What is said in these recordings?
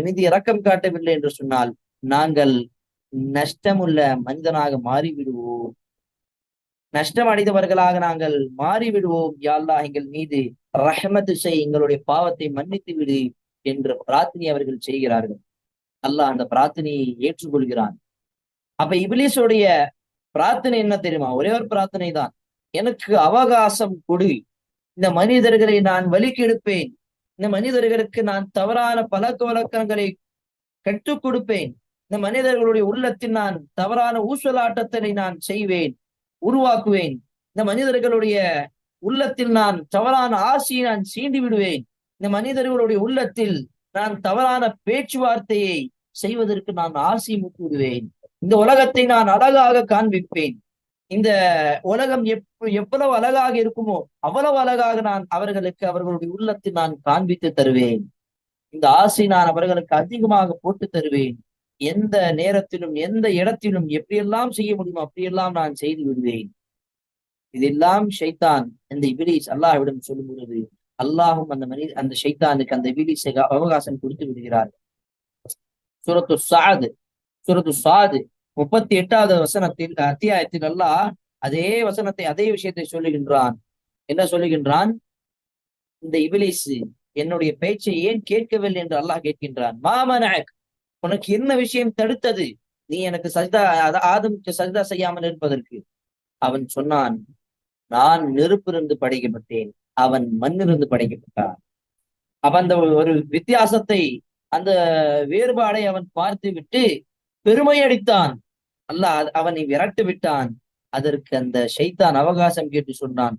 மீது இரக்கம் காட்டவில்லை என்று சொன்னால் நாங்கள் நஷ்டமுள்ள மனிதனாக மாறிவிடுவோம், நஷ்டம் அடைந்தவர்களாக நாங்கள் மாறிவிடுவோம். யா அல்லாஹ் எங்கள் மீது ரஹ்மத்து செய், எங்களுடைய பாவத்தை மன்னித்து விடு என்ற பிரார்த்தனை அவர்கள் செய்கிறார்கள். அல்லாஹ் அந்த பிரார்த்தனையை ஏற்றுக்கொள்கிறான். அப்ப இபிலிஸுடைய பிரார்த்தனை என்ன தெரியுமா? ஒரே ஒரு பிரார்த்தனை தான், எனக்கு அவகாசம் கொடு, இந்த மனிதர்களை நான் வழிகெடுப்பேன், இந்த மனிதர்களுக்கு நான் தவறான பழக்க வழக்கங்களை கற்றுக் கொடுப்பேன், இந்த மனிதர்களுடைய உள்ளத்தில் நான் தவறான ஊசலாட்டத்தை நான் செய்வேன், உருவாக்குவேன், இந்த மனிதர்களுடைய உள்ளத்தில் நான் தவறான ஆசையை நான் சீண்டி விடுவேன், இந்த மனிதர்களுடைய உள்ளத்தில் நான் தவறான பேச்சுவார்த்தையை செய்வதற்கு நான் ஆசை மூட்டி விடுவேன், இந்த உலகத்தை நான் அழகாக காண்பிப்பேன், இந்த உலகம் எவ்வளவு அழகாக இருக்குமோ அவ்வளவு அழகாக நான் அவர்களுக்கு அவர்களுடைய உள்ளத்தில் நான் காண்பித்து தருவேன், இந்த ஆசை நான் அவர்களுக்கு அதிகமாக போட்டு தருவேன், எந்த நேரத்திலும் எந்த இடத்திலும் எப்படியெல்லாம் செய்ய முடியுமோ அப்படியெல்லாம் நான் செய்து விடுவேன். இதெல்லாம் ஷைத்தான் இந்த இபிலிஸ் அல்லாஹ்விடம் சொல்லும் பொழுது அல்லாஹும் அந்த ஷைத்தானுக்கு அந்த இபிலிஸை அவகாசம் கொடுத்து விடுகிறார். சூரத்து சாது சூரத்து சாது 38வது வசனத்தில் அத்தியாயத்தில் அல்லாஹ் அதே வசனத்தை அதே விஷயத்தை சொல்லுகின்றான். என்ன சொல்லுகின்றான்? இந்த இபிலிஸ் என்னுடைய பேச்சை ஏன் கேட்கவில்லை என்று அல்லாஹ் கேட்கின்றான். மாமனக், உனக்கு என்ன விஷயம் தடுத்தது நீ எனக்கு சஜ்தா ஆதமுக்கு சஜ்தா செய்யாமல் இருப்பதற்கு? அவன் சொன்னான், நான் நெருப்பிலிருந்து படைக்கப்பட்டேன், அவன் மண்ணிலிருந்து படைக்கப்பட்டான். அவன் அந்த ஒரு வித்தியாசத்தை, அந்த வேறுபாடை அவன் பார்த்து விட்டு பெருமை அடித்தான். அல்லாஹ் அவனை விரட்டு விட்டான். அதற்கு அந்த ஷைத்தான் அவகாசம் கேட்டு சொன்னான்,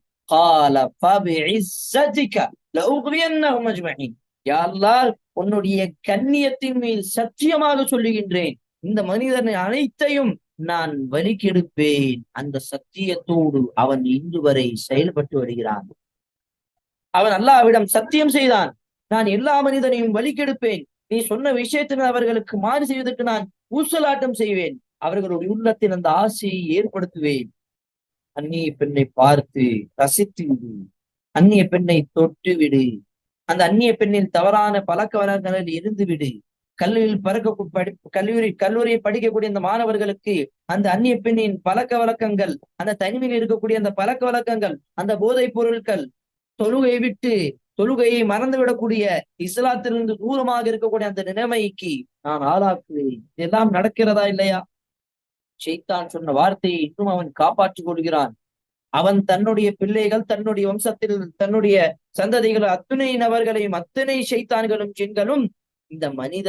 யா அல்லாஹ், உன்னுடைய கண்ணியத்தின் மீது சத்தியமாக சொல்லுகின்றேன், இந்த மனிதனை அனைத்தையும் நான் வலிக்கெடுப்பேன். அந்த சத்தியத்தோடு அவன் இன்று வரை செயல்பட்டு வருகிறான். அவன் அல்லாஹ்விடம் சத்தியம் செய்தான், நான் எல்லா மனிதனையும் வலிக்கெடுப்பேன், நீ சொன்ன விஷயத்தினால் அவர்களுக்கு மாறு செய்வதற்கு நான் ஊசலாட்டம் செய்வேன், அவர்களுடைய உள்ளத்தில் அந்த ஆசையை ஏற்படுத்துவேன். அந்நிய பெண்ணை பார்த்து ரசித்து விடு, அந்நிய பெண்ணை தொட்டு விடு, அந்த அந்நிய பெண்ணின் தவறான பழக்க வழக்கங்களில் இருந்து விடு. கல்லூரியை படிக்கக்கூடிய அந்த மாணவர்களுக்கு அந்த அந்நிய பெண்ணின் பழக்க வழக்கங்கள், அந்த தனிமையில் இருக்கக்கூடிய அந்த பழக்க வழக்கங்கள், அந்த போதைப் பொருட்கள், தொழுகையை மறந்துவிடக்கூடிய, இஸ்லாத்திலிருந்து தூரமாக இருக்கக்கூடிய அந்த நிலைமைக்கு நான் ஆளாக்குவேன். இதெல்லாம் நடக்கிறதா இல்லையா? ஷைத்தான் சொன்ன வார்த்தையை இன்னும் அவன் காப்பாற்றிக் கொள்கிறான். அவன் தன்னுடைய பிள்ளைகள், தன்னுடைய வம்சத்தில் தன்னுடைய சந்ததிகள் அத்துணை நபர்களையும், அத்தனை ஷைத்தான்களும் ஜின்களும் இந்த மனித